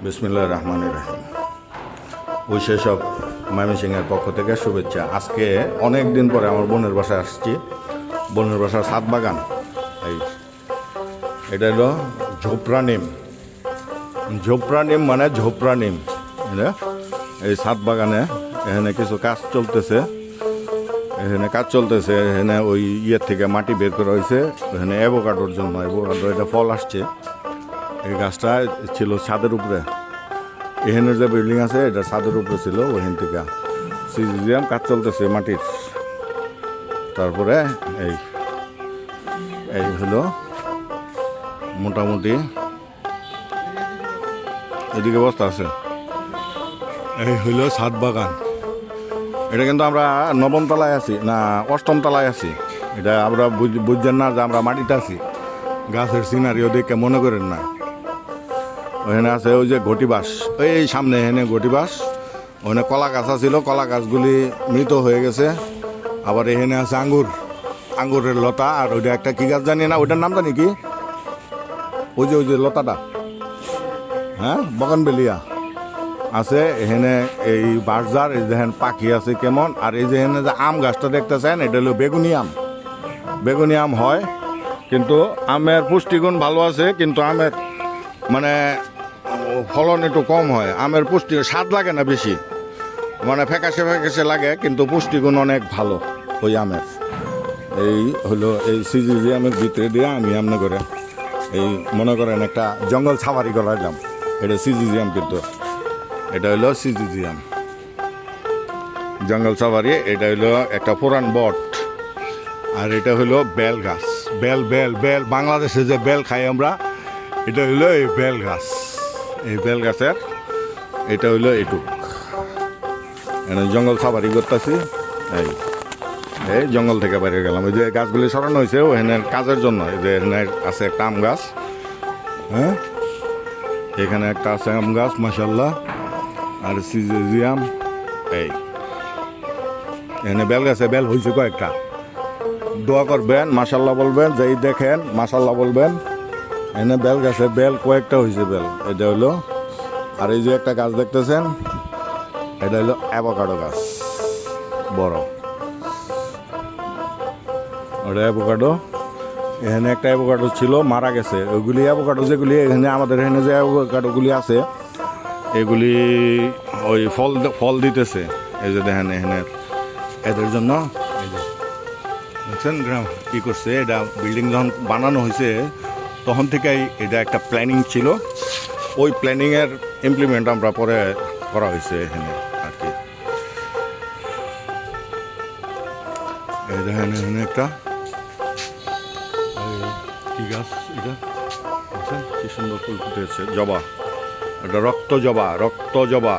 বিসমিল্লাহির রহমানির রহিম। উইশে সব ময়মনসিংহের পক্ষ থেকে শুভেচ্ছা। আজকে অনেক দিন পরে আমার বোনের বাসায় আসছি। বোনের বাসার ছাদ বাগান। এটা হলো ঝোপড়া নিম। ঝোপড়া নিম মানে ঝোপড়া নিম। এই ছাদ বাগানে এখানে কিছু কাজ চলতেছে। এখানে ওই ইয়ের থেকে মাটি বের করা হয়েছে। এখানে অ্যাভোকাডোর জন্য। অ্যাভোকাডো এটা ফল আসছে। এই গাছটা ছিল ছাদের উপরে। এখানে যে বিল্ডিং আছে এটা ছাদের উপরে ছিল। ওইখান থেকে সিজিয়াম কাজ চলতেছে মাটির। তারপরে এই হলো মোটামুটি এদিকে অবস্থা আছে। এই হলো ছাদ বাগান। এটা কিন্তু আমরা নবম তলায় আছি না অষ্টম তলায় আছি। এটা আমরা বুঝছেন না যে আমরা মাটিতে আছি। গাছের সিনারিও দেখে মনে করেন না। ওখানে আছে ওই যে ঘটি বাস, এই সামনে এখানে ঘটি বাস। ওখানে কলা গাছ ছিল, কলা গাছগুলি মৃত হয়ে গেছে। আবার এখানে আছে আঙ্গুরের লতা। আর ওইটা একটা কি গাছ জানি না, ওইটার নাম জানি কি, ওই যে লতাটা, হ্যাঁ বগানবেলিয়া আছে এখানে। এই বাঁশঝাড়, এই দেখেন পাখি আছে কেমন। আর এই যে এখানে যে আম গাছটা দেখতেছেন এটা হলো বেগুনি আম হয়। কিন্তু আমের পুষ্টিগুণ ভালো আছে, কিন্তু আমের মানে ফলন একটু কম হয়। আমের পুষ্টি স্বাদ লাগে না বেশি, মানে ফ্যাকাশে লাগে, কিন্তু পুষ্টিগুণ অনেক ভালো ওই আমের। এই হলো এই সিজিজিয়ামের ভিতরে দিয়ে আমি আমনে করে এই মনে করেন একটা জঙ্গল সাফারি করাইলাম। এটা সিজিজিয়াম, কিন্তু এটা হলো সিজিজিয়াম জঙ্গল সাফারি। এটা হলো একটা পুরান বট। আর এটা হলো বেল গাছ। বেল বাংলাদেশে যে বেল খাই আমরা, এটা হইলো এই বেল গাছ। এই বেল গাছের এটা হইলো এটুক। জঙ্গল সাফারি করতেছি। এই জঙ্গল থেকে বাইরে গেলাম। ওই যে গাছগুলি সরানো হয়েছে ওখানে কাজের জন্য। এই যে এখানে আছে একটা আম গাছ, হ্যাঁ এখানে একটা আছে আম গাছ মাশাল্লাহ। আর সিজিয়াম এখানে বেল গাছে বেল হয়েছে কয়েকটা। দোয়া করবেন, মাশাল্লাহ বলবেন, যেই দেখেন মাশাল্লাহ বলবেন। এখানে বেল গাছে বেল কয়েকটা হয়েছে বেল। এটা হলো, আর এই যে একটা গাছ দেখতেছেন এটা হলো অ্যাভোকাডো গাছ, বড় ওটা অ্যাভোকাডো। এখানে একটা অ্যাভোকাডো ছিল, মারা গেছে। ওইগুলি অ্যাভোকাডো যেগুলি এখানে আমাদের এখানে যে অ্যাভোকাডোগুলি আছে এগুলি ওই ফল দিতেছে। এই যে দেখেন এখানে এদের জন্য দেখছেন গ্রাম কী করছে। এটা বিল্ডিং যখন বানানো হয়েছে তখন থেকেই এটা একটা প্ল্যানিং ছিল। ওই প্ল্যানিংয়ের ইমপ্লিমেন্ট আমরা পরে করা হয়েছে এখানে আর কি। এই দেখেন এখানে একটা কি গাছ, এটা দেখছেন কি সুন্দর ফুল ফুটেছে, জবা। এটা রক্ত জবা।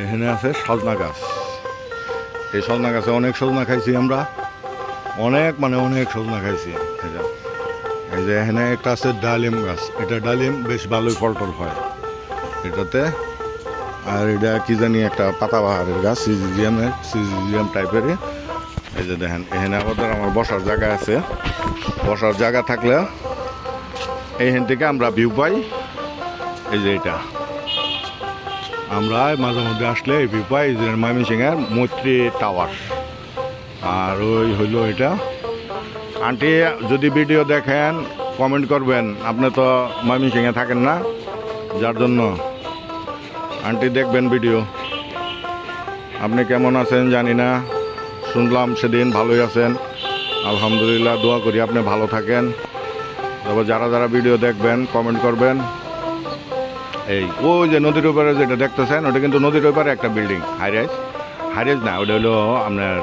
এখানে আছে সজনা গাছ। এই সজনা গাছে অনেক সজনা খাইছি আমরা, অনেক সজনা খাইছি। এটা এই যে এখানে একটা আছে ডালিম গাছ। এটা ডালিম বেশ ভালোই ফল টল হয় এটাতে। আর এটা কি জানি একটা পাতাবাহারের গাছ, সিজিজিয়াম টাইপেরই। এই যে দেখেন এখানে আমার বসার জায়গা আছে। বসার জায়গা থাকলে এইখান থেকে আমরা ভিউ পাই। এই যে এটা আমরা মাঝে মধ্যে আসলে এই ভিউ পাই ময়মনসিংহের মৈত্রী টাওয়ার। আর ওই হইল এটা। আন্টি যদি ভিডিও দেখেন কমেন্ট করবেন। আপনি তো ময়মনসিংহে থাকেন না, যার জন্য আন্টি দেখবেন ভিডিও। আপনি কেমন আছেন জানি না, শুনলাম সেদিন ভালোই আছেন, আলহামদুলিল্লাহ। দোয়া করি আপনি ভালো থাকেন। তবে যারা ভিডিও দেখবেন কমেন্ট করবেন। ওই যে নদীর ওপারে যেটা দেখতেছেন ওটা কিন্তু নদীর ওপারে একটা বিল্ডিং, হাইরাইজ না, ওটা হলো আপনার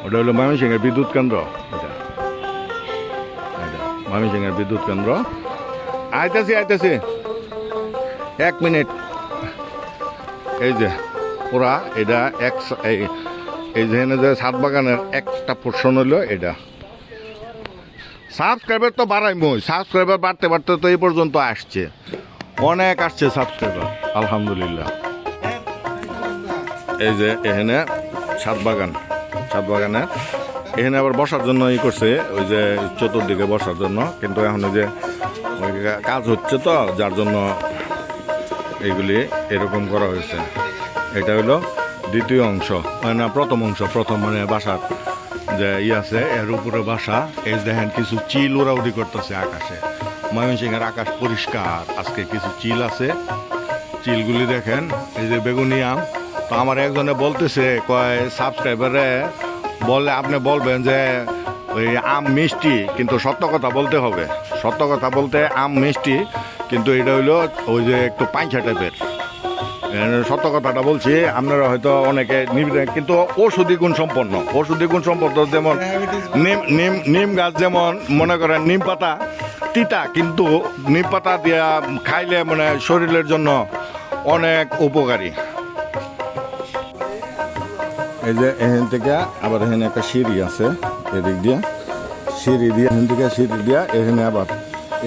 ওটা হলো ময়মনসিংহের বিদ্যুৎ কেন্দ্র। এটা ময়মনসিংহের বিদ্যুৎ কেন্দ্র। আইতেছি 1 মিনিট। এই যে ওরা এটা এই যে ছাদ বাগানের একটা পোর্শন হলো এটা। সাবস্ক্রাইবার তো বাড়াইমই, সাবস্ক্রাইবার বাড়তে তো এই পর্যন্ত আসছে, অনেক আসছে সাবস্ক্রাইবার আলহামদুলিল্লাহ। এই যে এখানে ছাদ বাগানে এখানে আবার বসার জন্য করছে, ওই যে চতুর্দিকে বসার জন্য। কিন্তু এখন ওই যে কাজ হচ্ছে তো, যার জন্য এইগুলি এরকম করা হয়েছে। এটা হলো দ্বিতীয় অংশ, মানে না প্রথম অংশ, প্রথম মানে বাসার যে আছে এর উপরে বাসা। এই দেখেন কিছু চিল উড়াউড়ি করতেছে আকাশে। ময়মনসিংহের আকাশ পরিষ্কার, আজকে কিছু চিল আছে, চিলগুলি দেখেন। এই যে বেগুনি আম, তো আমার একজনে বলতেছে কয় সাবস্ক্রাইবারে বললে আপনি বলবেন যে ওই আম মিষ্টি, কিন্তু সত্য কথা বলতে হবে। সত্য কথা বলতে আম মিষ্টি, কিন্তু এটা হইলো ওই যে একটু পাঁচা টাইপের। সত্য কথাটা বলছি, আপনারা হয়তো অনেকে নিবেন, কিন্তু ঔষধি গুণ সম্পন্ন। ঔষধি গুণ সম্পন্ন, যেমন নিম গাছ, যেমন মনে করেন নিম পাতা তিতা, কিন্তু নিম পাতা দিয়া খাইলে মানে শরীরের জন্য অনেক উপকারী। এই যে এখান থেকে আবার এখানে একটা সিঁড়ি আছে, এদিক দিয়ে সিঁড়ি দিয়ে, এখান থেকে সিঁড়ি দিয়া এখানে আবার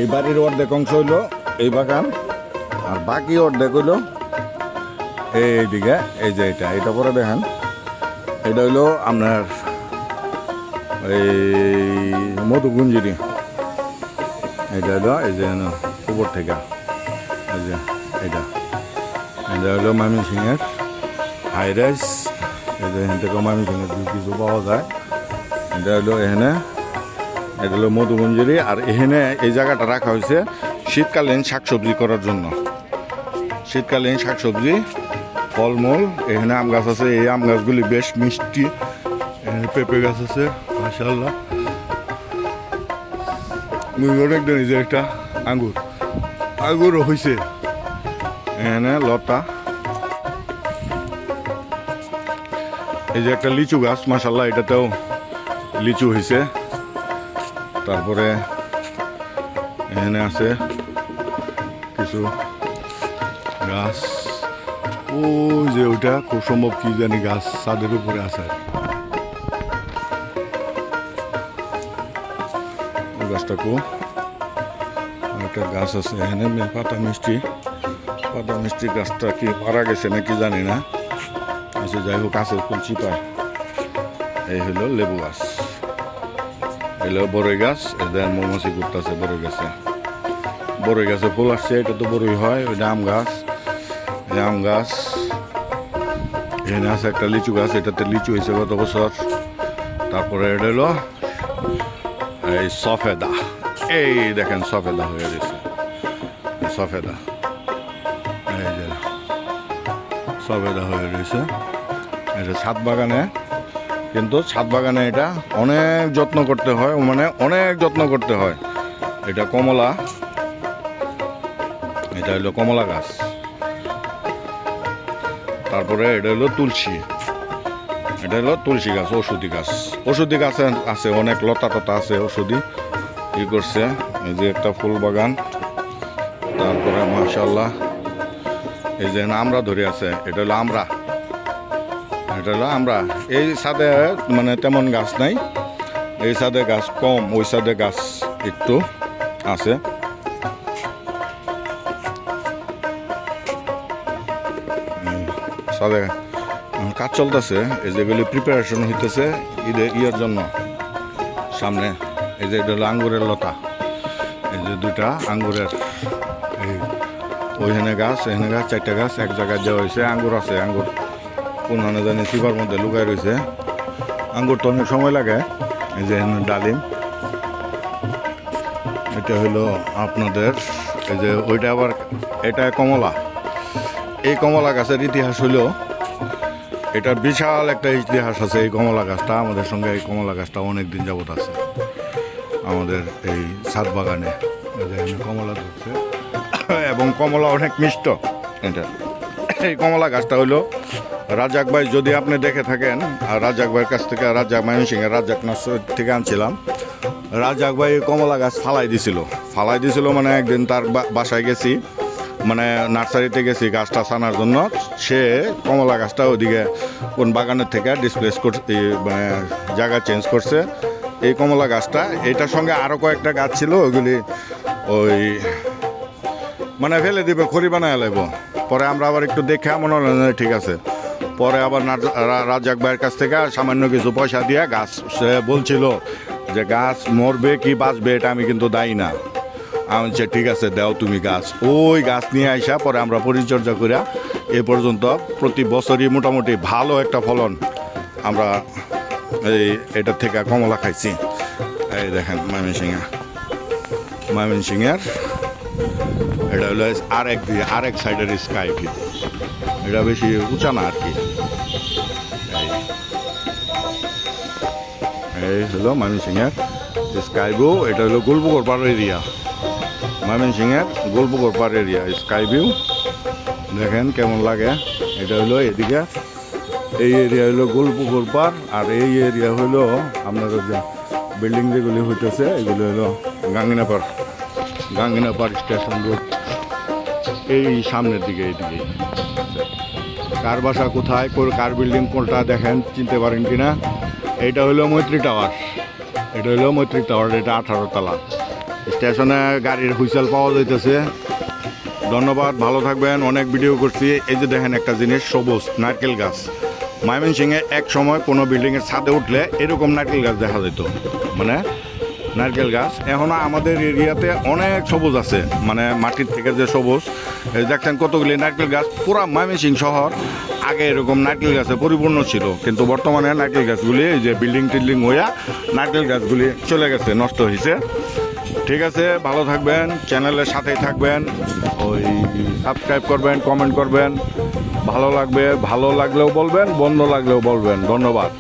এই বাড়ির অর্ধেক অংশ হইলো এই বাগান, আর বাকি অর্ধেক হইলো এইদিকে। এই যে এটা পরে দেখেন, এটা হইলো আপনার এই মধুকুঞ্জিরি। এটা হলো এই যে উপর থেকে, এই যে এটা হলো ময়মনসিংহের হাই রাইস। এই যে এখান থেকে ময়মনসিংহের কিছু পাওয়া যায়। এটা হলো এখানে, এটা হলো মধুকুঞ্জিরি। আর এখানে এই জায়গাটা রাখা হয়েছে শীতকালীন শাকসবজি করার জন্য। শীতকালীন শাকসবজি, ফলমূল। এখানে আম গাছ আছে, এই আম গাছগুলি বেশ মিষ্টি। এখানে পেঁপে গাছ আছে, মাশাআল্লাহ। অনেকদিন এই যে একটা আঙ্গুরও হয়েছে এখানে লতা। এই যে একটা লিচু গাছ, মাশাআল্লাহ, এটাতেও লিচু হয়েছে। তারপরে এখানে আছে কিছু গাছ। ওই যে ওইটা খুব সম্ভব কি জানি গাছ, ছাদের উপরে আছে। ওই গাছটা খুব একটা গাছ আছে এখানে, পাতা মিষ্টি গাছটা কি মারা গেছে নাকি জানি না। আচ্ছা, যাই হোক, গাছের ফুল চিপায়। এই হলো লেবু গাছ, এলো বড়ই গাছ। এদের মৌমাছি ঘুরতেছে বড়ই গাছে ফুল আসছে, এটা তো বড়ই হয়। ওইটা আম গাছ, আম গাছ। এখানে আছে একটা লিচু গাছ, এটাতে লিচু হয়েছে গত বছর। তারপরে এটা হলো এই সফেদা। এই দেখেন সফেদা হয়ে গেছে, সফেদা। এই যে সফেদা হয়ে রয়েছে। এটা ছাদ বাগানে, কিন্তু ছাদ বাগানে এটা অনেক যত্ন করতে হয়, মানে অনেক যত্ন করতে হয়। এটা কমলা, এটা হলো কমলা গাছ। তারপরে এটা হলো তুলসী, এটা হলো তুলসী গাছ, ওষুধি গাছ আছে অনেক, লতা টতা আছে ওষুধি ই করছে। এই যে একটা ফুল বাগান। তারপরে মাশাআল্লাহ এই যে আমরা ধরে আছে, এটা হলো আমরা। এই ছাদে মানে তেমন গাছ নাই, এই ছাদে গাছ কম, ওই ছাদে গাছ একটু আছে। ছাদে কাজ চলতেছে, এই যেগুলি প্রিপারেশন হইতেছে ইয়ের জন্য সামনে। এই যে এটা হলো আঙ্গুরের লতা, এই যে দুইটা আঙ্গুরের, এই ওইখানে গাছ, এখানে গাছ, 4টা গাছ এক জায়গায় দেওয়া হয়েছে। আঙ্গুর আছে, আঙ্গুর কোন জানি চিপার মধ্যে লুকায় রয়েছে। আঙ্গুর তো অনেক সময় লাগে। এই যে ডালিম, এটা হলো আপনাদের এই যে ওইটা, আবার এটা কমলা। এই কমলা গাছের ইতিহাস হইল, এটা বিশাল একটা ইতিহাস আছে। এই কমলা গাছটা আমাদের সঙ্গে, এই কমলা গাছটা অনেক দিন যাবত আছে আমাদের এই ছাদ বাগানে। কমলা ধরছে এবং কমলা অনেক মিষ্ট। এটা এই কমলা গাছটা হইলো রাজাক ভাই, যদি আপনি দেখে থাকেন, আর রাজাক ভাইয়ের কাছ থেকে, রাজাক ময়মনসিংহের রাজাক নার্সারি থেকে আনছিলাম। রাজাক ভাই কমলা গাছ ফালাই দিছিল মানে একদিন তার বাসায় গেছি, মানে নার্সারিতে গেছি গাছটা ছানার জন্য। সে কমলা গাছটা ওদিকে কোন বাগানের থেকে ডিসপ্লেস করছে, মানে জায়গা চেঞ্জ করছে। এই কমলা গাছটা, এটার সঙ্গে আরও কয়েকটা গাছ ছিল, ওইগুলি ওই মানে ফেলে দিবে, খড়ি বানায় লাগবো। পরে আমরা আবার একটু দেখে মনে হলো ঠিক আছে। পরে আবার রাজাক ভাইয়ের কাছ থেকে সামান্য কিছু পয়সা দিয়ে গাছ, সে বলছিল যে গাছ মরবে কি বাঁচবে এটা আমি কিন্তু দায়ী না, আমি বলছি ঠিক আছে দাও তুমি গাছ, ওই গাছ নিয়ে আইসা পরে আমরা পরিচর্যা করিয়া এ পর্যন্ত প্রতি বছরই মোটামুটি ভালো একটা ফলন আমরা এটার থেকে কমলা খাইছি। এই দেখেন ময়মনসিংহের এটা হলো আরেক সাইডের স্কাই ভিউ, এটা বেশি উঁচা না আর কি। এই হলো ময়মনসিংহের স্কাই ভিউ, এটা হলো গোলপুকুর পাড় এরিয়া, ময়মনসিংহের গোলপুকুর পাড় এরিয়া স্কাই ভিউ দেখেন কেমন লাগে। এটা হলো এদিকে এই এরিয়া হলো গোলপুকুর পাড়, আর এই এরিয়া হলো আপনার যে বিল্ডিং যেগুলি হইতেছে এগুলো হলো গাঙ্গিনাপাড় স্টেশন রোড, এই সামনের দিকে এইদিকে। কার বাসা কোথায়, কার বিল্ডিং কোনটা দেখেন চিনতে পারেন কিনা। এইটা হলো মৈত্রী টাওয়ার, এটা 18 তলা। স্টেশনে গাড়ির হুইসেল পাওয়া যাইতেছে। ধন্যবাদ, ভালো থাকবেন। অনেক ভিডিও করছি। এই যে দেখেন একটা জিনিস, সবুজ নারকেল গাছ। ময়মনসিংহে এক সময় কোনো বিল্ডিংয়ের ছাদে উঠলে এরকম নারকেল গাছ দেখা যেত, মানে নারকেল গাছ। এখনও আমাদের এরিয়াতে অনেক সবুজ আছে, মানে মাটির থেকে যে সবুজ দেখছেন কতগুলি নারকেল গাছ। পুরা ময়মনসিংহ শহর আগে এরকম নারকেল গাছে পরিপূর্ণ ছিল, কিন্তু বর্তমানে নারকেল গাছগুলি এই যে বিল্ডিং টিল্ডিং হইয়া নারকেল গাছগুলি চলে গেছে, নষ্ট হয়েছে। ঠিক আছে, ভালো থাকবেন, চ্যানেলের সাথেই থাকবেন, ওই সাবস্ক্রাইব করবেন, কমেন্ট করবেন। ভালো লাগবে, ভালো লাগলেও বলবেন, বন্ধ লাগলেও বলবেন। ধন্যবাদ।